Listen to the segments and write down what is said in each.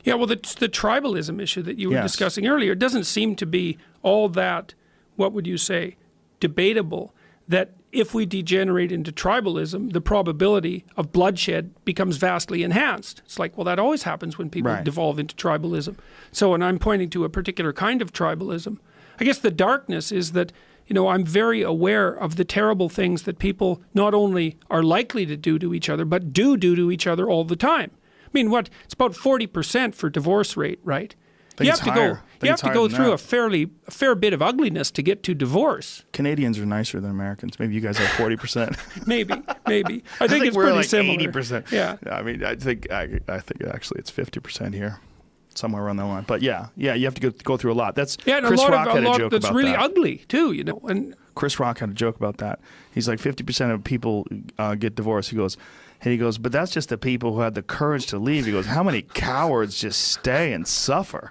Yeah, well, the tribalism issue that you were discussing earlier doesn't seem to be all that, what would you say, debatable, that if we degenerate into tribalism, the probability of bloodshed becomes vastly enhanced. It's like, well, that always happens when people devolve into tribalism. So, and I'm pointing to a particular kind of tribalism. I guess the darkness is that, you know, I'm very aware of the terrible things that people not only are likely to do to each other, but do to each other all the time. I mean, it's about 40% for divorce rate, right? You have to go through a fair bit of ugliness to get to divorce. Canadians are nicer than Americans. Maybe you guys have 40%. maybe. I think it's we're pretty like similar. 80%. Yeah. I mean, I think actually it's 50% here, somewhere around that line. But yeah, you have to go through a lot. That's Chris Rock had a joke about that. That's really ugly too, you know. And Chris Rock had a joke about that. He's like 50% of people get divorced. He goes, but that's just the people who had the courage to leave. He goes, how many cowards just stay and suffer?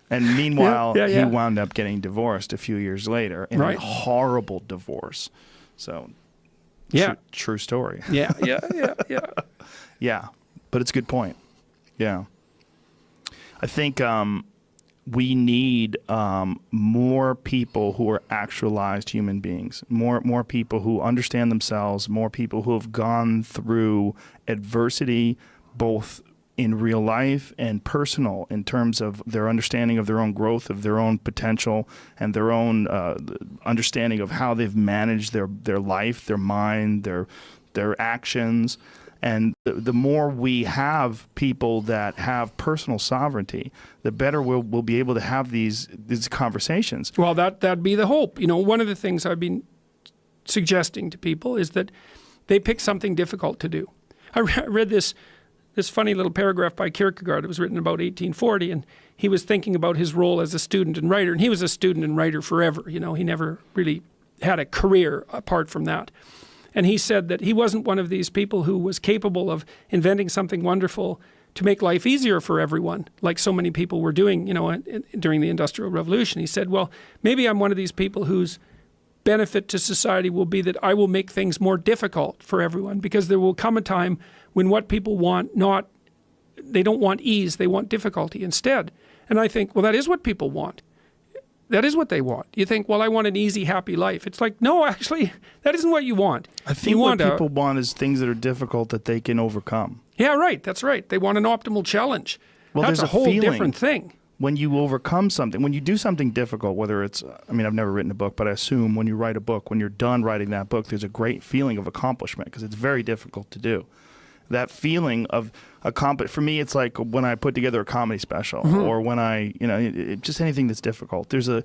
And meanwhile, he wound up getting divorced a few years later in a horrible divorce. So, true story. Yeah. Yeah, but it's a good point. Yeah. I think we need more people who are actualized human beings, more people who understand themselves, more people who have gone through adversity, both in real life and personal, in terms of their understanding of their own growth, of their own potential, and their own understanding of how they've managed their life, their mind, their actions. And the more we have people that have personal sovereignty, the better we'll be able to have these conversations. Well, that'd be the hope. You know, one of the things I've been suggesting to people is that they pick something difficult to do. I read this funny little paragraph by Kierkegaard. It was written about 1840, and he was thinking about his role as a student and writer. And he was a student and writer forever. You know, he never really had a career apart from that. And he said that he wasn't one of these people who was capable of inventing something wonderful to make life easier for everyone, like so many people were doing, you know, during the Industrial Revolution. He said, well, maybe I'm one of these people whose benefit to society will be that I will make things more difficult for everyone, because there will come a time when what people want, they don't want ease, they want difficulty instead. And I think, well, that is what people want. That is what they want. You think, well, I want an easy, happy life. It's like, no, actually, that isn't what you want. I think what people want is things that are difficult that they can overcome. Yeah, right. That's right. They want an optimal challenge. Well, that's there's a whole different thing. When you overcome something, when you do something difficult, whether it's, I mean, I've never written a book, but I assume when you write a book, when you're done writing that book, there's a great feeling of accomplishment, because it's very difficult to do. That feeling of for me, it's like when I put together a comedy special, or when I, you know, just anything that's difficult. There's a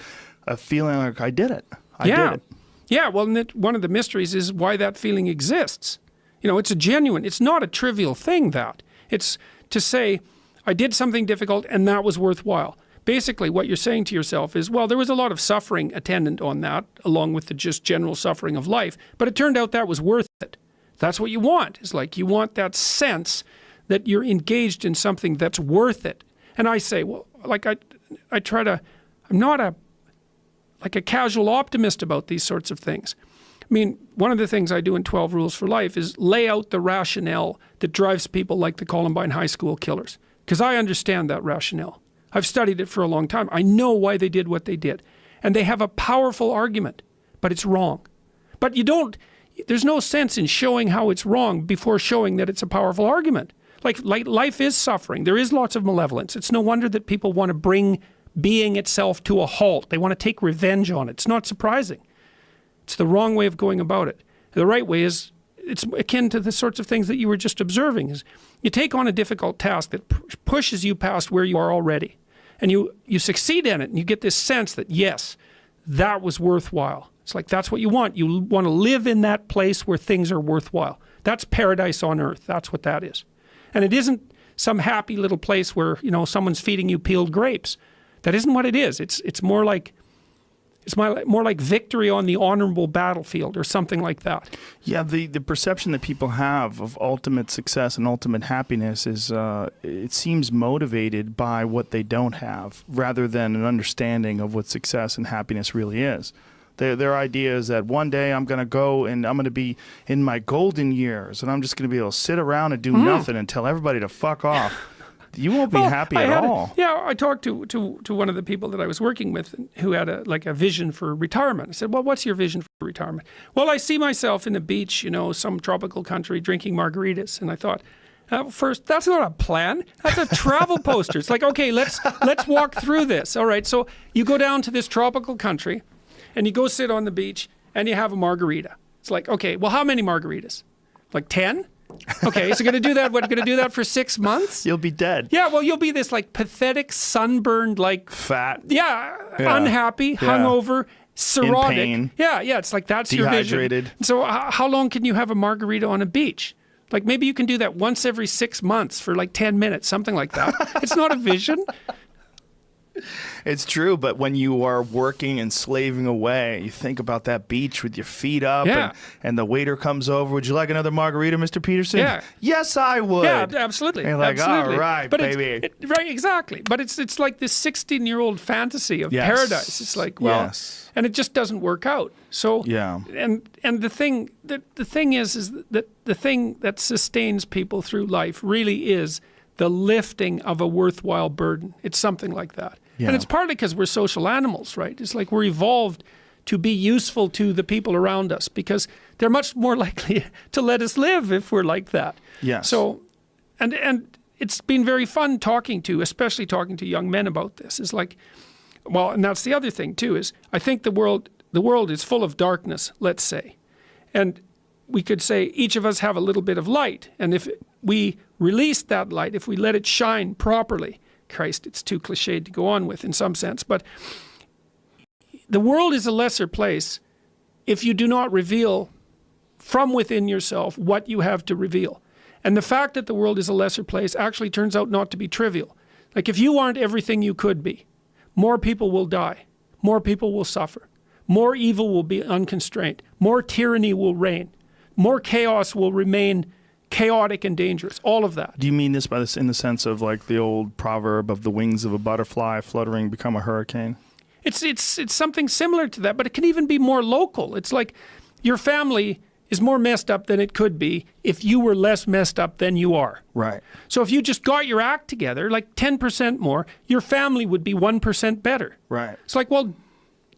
feeling like I did it. I did it. Yeah, well, one of the mysteries is why that feeling exists. You know, it's not a trivial thing, that. It's to say, I did something difficult and that was worthwhile. Basically, what you're saying to yourself is, well, there was a lot of suffering attendant on that, along with the just general suffering of life, but it turned out that was worth it. That's what you want. It's like you want that sense that you're engaged in something that's worth it. And I say, well, like I'm not a casual optimist about these sorts of things. I mean, one of the things I do in 12 Rules for Life is lay out the rationale that drives people like the Columbine High School killers, because I understand that rationale. I've studied it for a long time. I know why they did what they did. And they have a powerful argument, but it's wrong. But there's no sense in showing how it's wrong before showing that it's a powerful argument. Like life is suffering. There is lots of malevolence. It's no wonder that people want to bring being itself to a halt. They want to take revenge on it. It's not surprising. It's the wrong way of going about it. The right way is, it's akin to the sorts of things that you were just observing, is you take on a difficult task that pushes you past where you are already. And you succeed in it, and you get this sense that, yes, that was worthwhile. It's like, that's what you want. You want to live in that place where things are worthwhile. That's paradise on earth. That's what that is. And it isn't some happy little place where, you know, someone's feeding you peeled grapes. That isn't what it is. It's more like victory on the honorable battlefield or something like that. Yeah, the perception that people have of ultimate success and ultimate happiness is, it seems motivated by what they don't have, rather than an understanding of what success and happiness really is. Their idea is that one day I'm going to go and I'm going to be in my golden years, and I'm just going to be able to sit around and do nothing and tell everybody to fuck off. You won't be happy at all. I talked to one of the people that I was working with who had a vision for retirement. I said, well, what's your vision for retirement? Well, I see myself in a beach, some tropical country drinking margaritas. And I thought, first, that's not a plan. That's a travel poster. It's like, okay, let's walk through this. All right, so you go down to this tropical country and you go sit on the beach and you have a margarita. It's like, okay, well, how many margaritas? Like 10? Okay, so you're going to do that, what, you're going to do that for 6 months? You'll be dead. Yeah, well, you'll be this like pathetic, sunburned, like... Fat. Yeah, unhappy, hungover, cirrhotic. In pain. Yeah, it's like that's your vision. Dehydrated. So how long can you have a margarita on a beach? Like maybe you can do that once every 6 months for like 10 minutes, something like that. It's not a vision. It's true, but when you are working and slaving away, you think about that beach with your feet up, and the waiter comes over. Would you like another margarita, Mr. Peterson? Yeah. Yes, I would. Yeah, absolutely. And you're like, absolutely. all right, but baby. Right, exactly. But it's like this 16-year-old fantasy of paradise. It's like, well, and it just doesn't work out. So and the thing is that the thing that sustains people through life really is the lifting of a worthwhile burden. It's something like that. Yeah. And it's partly because we're social animals, right? It's like we're evolved to be useful to the people around us because they're much more likely to let us live if we're like that. Yes. So, and it's been very fun especially talking to young men about this. It's like, well, and that's the other thing too, is I think the world is full of darkness, let's say. And we could say each of us have a little bit of light. And if we release that light, if we let it shine properly, Christ, it's too cliched to go on with in some sense, but the world is a lesser place if you do not reveal from within yourself what you have to reveal. And the fact that the world is a lesser place actually turns out not to be trivial. Like if you aren't everything you could be, more people will die, more people will suffer, more evil will be unconstrained, more tyranny will reign, more chaos will remain chaotic and dangerous, all of that. Do you mean this in the sense of like the old proverb of the wings of a butterfly fluttering become a hurricane? It's something similar to that, but it can even be more local. It's like your family is more messed up than it could be if you were less messed up than you are. Right. So if you just got your act together, like 10% more, your family would be 1% better. Right. It's like, well,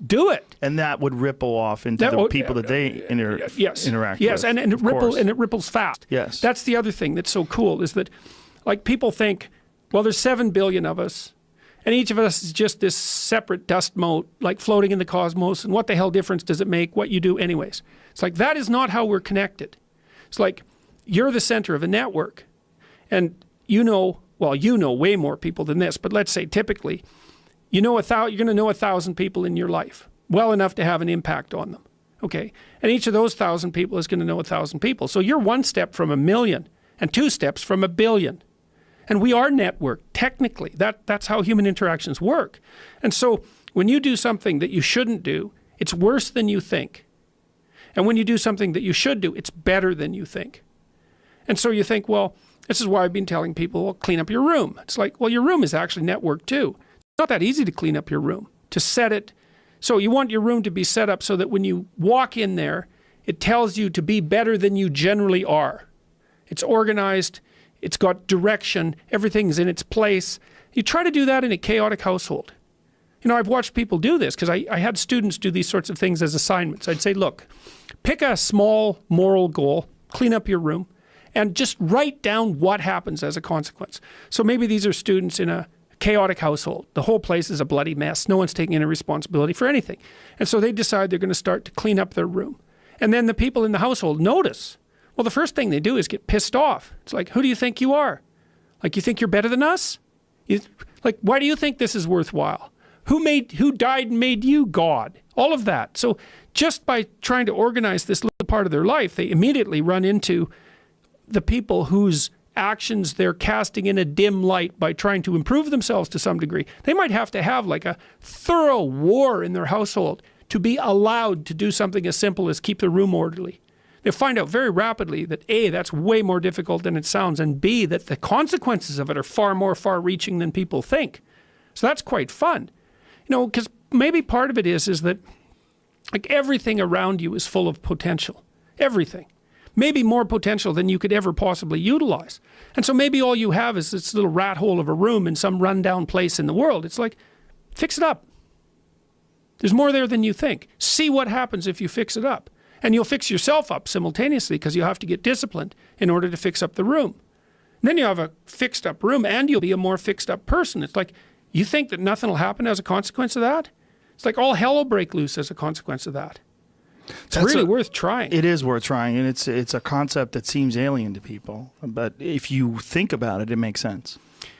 do it. And that would ripple off into the people that they interact with. Yes, and it ripples fast. Yes. That's the other thing that's so cool is that like people think, well, there's 7 billion of us, and each of us is just this separate dust mote, like floating in the cosmos, and what the hell difference does it make what you do anyways? It's like, that is not how we're connected. It's like, you're the center of a network, and you know way more people than this, but let's say typically, you're going to know 1,000 people in your life, well enough to have an impact on them, okay? And each of those 1,000 people is going to know 1,000 people. So you're one step from 1 million and 2 steps from 1 billion. And we are networked, technically. That's how human interactions work. And so when you do something that you shouldn't do, it's worse than you think. And when you do something that you should do, it's better than you think. And so you think, well, this is why I've been telling people, well, clean up your room. It's like, well, your room is actually networked too. It's not that easy to clean up your room, to set it. So you want your room to be set up so that when you walk in there, it tells you to be better than you generally are. It's organized, it's got direction, everything's in its place. You try to do that in a chaotic household. I've watched people do this because I had students do these sorts of things as assignments. I'd say, look, pick a small moral goal, clean up your room, and just write down what happens as a consequence. So maybe these are students in a chaotic household. The whole place is a bloody mess. No one's taking any responsibility for anything. And so they decide they're going to start to clean up their room. And then the people in the household notice. Well, the first thing they do is get pissed off. It's like, who do you think you are? Like, you think you're better than us? Why do you think this is worthwhile? Who died and made you God? All of that. So just by trying to organize this little part of their life, they immediately run into the people whose actions they're casting in a dim light by trying to improve themselves to some degree. They might have to have like a thorough war in their household to be allowed to do something as simple as keep the room orderly. They'll find out very rapidly that A, that's way more difficult than it sounds, and B, that the consequences of it are far more far-reaching than people think. So that's quite fun. Because maybe part of it is that like everything around you is full of potential. Everything. maybe more potential than you could ever possibly utilize. And so maybe all you have is this little rat hole of a room in some rundown place in the world. It's like, fix it up. There's more there than you think. See what happens if you fix it up. And you'll fix yourself up simultaneously because you have to get disciplined in order to fix up the room. And then you have a fixed up room and you'll be a more fixed up person. It's like, you think that nothing will happen as a consequence of that? It's like all hell will break loose as a consequence of that. It's really worth trying. It is worth trying, and it's a concept that seems alien to people. But if you think about it, it makes sense.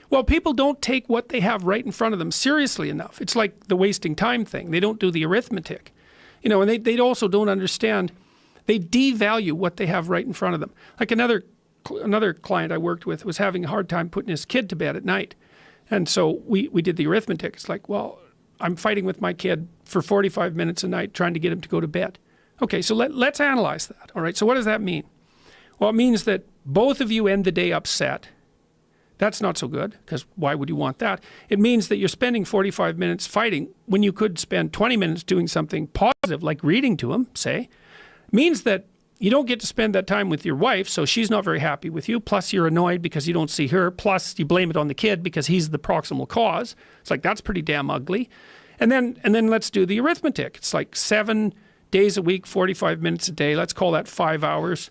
Well, people don't take what they have right in front of them seriously enough. It's like the wasting time thing. They don't do the arithmetic. You know, and they also don't understand. They devalue what they have right in front of them. Like another client I worked with was having a hard time putting his kid to bed at night. And so we did the arithmetic. It's like, well, I'm fighting with my kid for 45 minutes a night trying to get him to go to bed. Okay, so let's analyze that. All right, so what does that mean? Well, it means that both of you end the day upset. That's not so good, because why would you want that? It means that you're spending 45 minutes fighting when you could spend 20 minutes doing something positive, like reading to him, say. It means that you don't get to spend that time with your wife, so she's not very happy with you, plus you're annoyed because you don't see her, plus you blame it on the kid because he's the proximal cause. It's like, that's pretty damn ugly. And then let's do the arithmetic. It's like 7 days a week, 45 minutes a day. Let's call that 5 hours,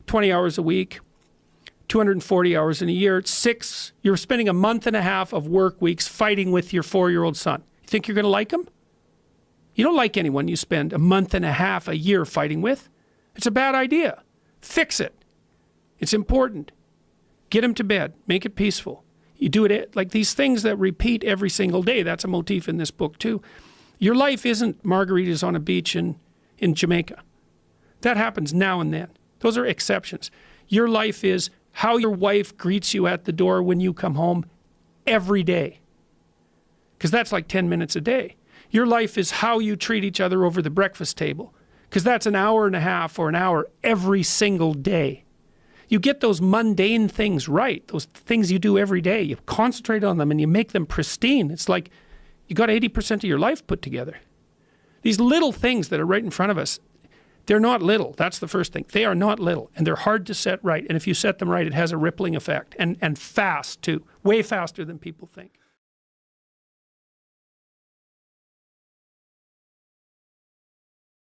20 hours a week, 240 hours in a year. You're spending a month and a half of work weeks fighting with your 4-year-old son. You think you're going to like him? You don't like anyone you spend a month and a half a year fighting with. It's a bad idea. Fix it. It's important. Get him to bed. Make it peaceful. You do it like these things that repeat every single day. That's a motif in this book too. Your life isn't margaritas on a beach in Jamaica. That happens now and then. Those are exceptions. Your life is how your wife greets you at the door when you come home every day. Because that's like 10 minutes a day. Your life is how you treat each other over the breakfast table. Because that's an hour and a half or an hour every single day. You get those mundane things right, those things you do every day. You concentrate on them and you make them pristine. It's like you got 80% of your life put together. These little things that are right in front of us, they're not little. That's the first thing. They are not little, and they're hard to set right. And if you set them right, it has a rippling effect, and fast too, way faster than people think.